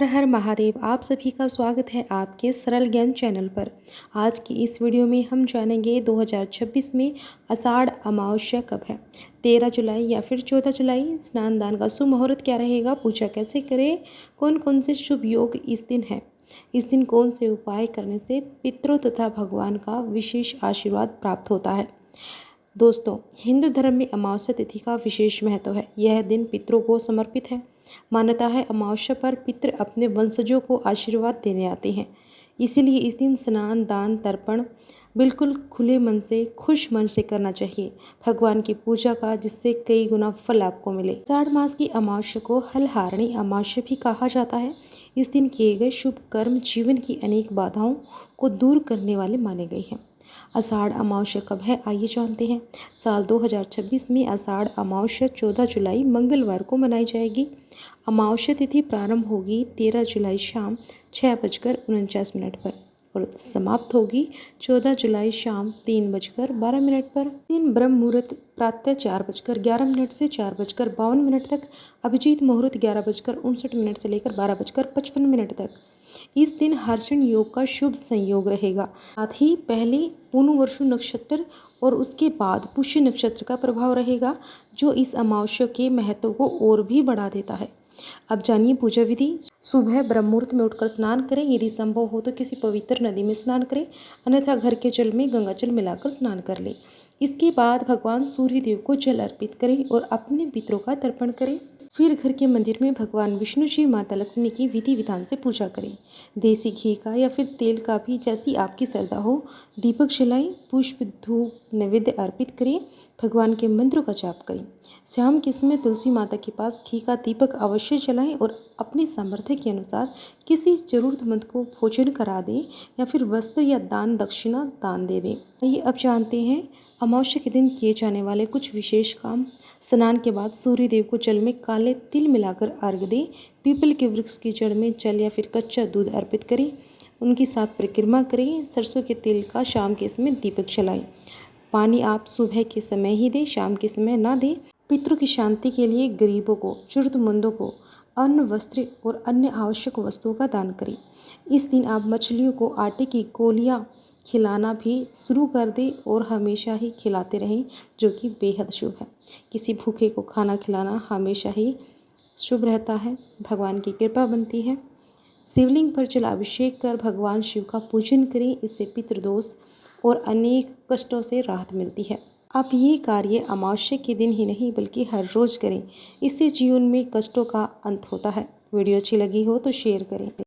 हर हर महादेव। आप सभी का स्वागत है आपके सरल ज्ञान चैनल पर। आज की इस वीडियो में हम जानेंगे 2026 में आषाढ़ अमावस्या कब है। 13 जुलाई या फिर 14 जुलाई। स्नान दान का शुभ मुहूर्त क्या रहेगा, पूजा कैसे करें, कौन कौन से शुभ योग इस दिन है, इस दिन कौन से उपाय करने से पितरों तथा भगवान का विशेष आशीर्वाद प्राप्त होता है। दोस्तों, हिंदू धर्म में अमावस्या तिथि का विशेष महत्व है। यह दिन पितरों को समर्पित है। मान्यता है अमावस्या पर पितृ अपने वंशजों को आशीर्वाद देने आते हैं। इसीलिए इस दिन स्नान दान तर्पण बिल्कुल खुले मन से, खुश मन से करना चाहिए भगवान की पूजा का, जिससे कई गुना फल आपको मिले। आषाढ़ मास की अमावस्या को हलहारणी अमावस्या भी कहा जाता है। इस दिन किए गए शुभ कर्म जीवन की अनेक बाधाओं को दूर करने वाले माने गए हैं। आषाढ़ अमावस्या कब है, आइए जानते हैं। साल 2026 में आषाढ़ अमावस्या 14 जुलाई मंगलवार को मनाई जाएगी। अमावस्या तिथि प्रारंभ होगी 13 जुलाई शाम 6:49 पर और समाप्त होगी 14 जुलाई शाम 3:12 पर। दिन ब्रह्म मुहूर्त प्रातः 4:11 से 4:52 तक। अभिजीत मुहूर्त 11:59 से लेकर 12:55 तक। इस दिन हर्षण योग का शुभ संयोग रहेगा। साथ ही पहले पुनर्वसु नक्षत्र और उसके बाद पुष्य नक्षत्र का प्रभाव रहेगा, जो इस अमावस्या के महत्व को और भी बढ़ा देता है। अब जानिए पूजा विधि। सुबह ब्रह्म मुहूर्त में उठकर स्नान करें। यदि संभव हो तो किसी पवित्र नदी में स्नान करें, अन्यथा घर के जल में गंगा जल मिलाकर स्नान कर लें। इसके बाद भगवान सूर्य देव को जल अर्पित करें और अपने पितरों का तर्पण करें। फिर घर के मंदिर में भगवान विष्णु जी, माता लक्ष्मी की विधि विधान से पूजा करें। देसी घी का या फिर तेल का भी, जैसी आपकी श्रद्धा हो, दीपक जलाएं, पुष्प धूप नैवेद्य अर्पित करें, भगवान के मंत्रों का जाप करें। शाम के समय तुलसी माता के पास घी का दीपक अवश्य जलाएं और अपनी सामर्थ्य के अनुसार किसी जरूरतमंद को भोजन करा दें या फिर वस्त्र या दान दक्षिणा दान दे दें। आइए अब जानते हैं अमावस्या के दिन किए जाने वाले कुछ विशेष काम। स्नान के बाद सूर्य देव को जल में काले तिल मिलाकर अर्घ्य दें। पीपल के वृक्ष की जड़ में जल या फिर कच्चा दूध अर्पित करें। उनकी 7 परिक्रमा करें। सरसों के तेल का शाम के समय दीपक जलाएं। पानी आप सुबह के समय ही दें, शाम के समय ना दें। पितरों की शांति के लिए गरीबों को, जरूरतमंदों को अन्न, वस्त्र और अन्य आवश्यक वस्तुओं का दान करें। इस दिन आप मछलियों को आटे की गोलियां खिलाना भी शुरू कर दें और हमेशा ही खिलाते रहें, जो कि बेहद शुभ है। किसी भूखे को खाना खिलाना हमेशा ही शुभ रहता है, भगवान की कृपा बनती है। शिवलिंग पर जल अभिषेक कर भगवान शिव का पूजन करें। इससे पितृदोष और अनेक कष्टों से राहत मिलती है। आप ये कार्य अमावस्या के दिन ही नहीं बल्कि हर रोज करें। इससे जीवन में कष्टों का अंत होता है। वीडियो अच्छी लगी हो तो शेयर करें।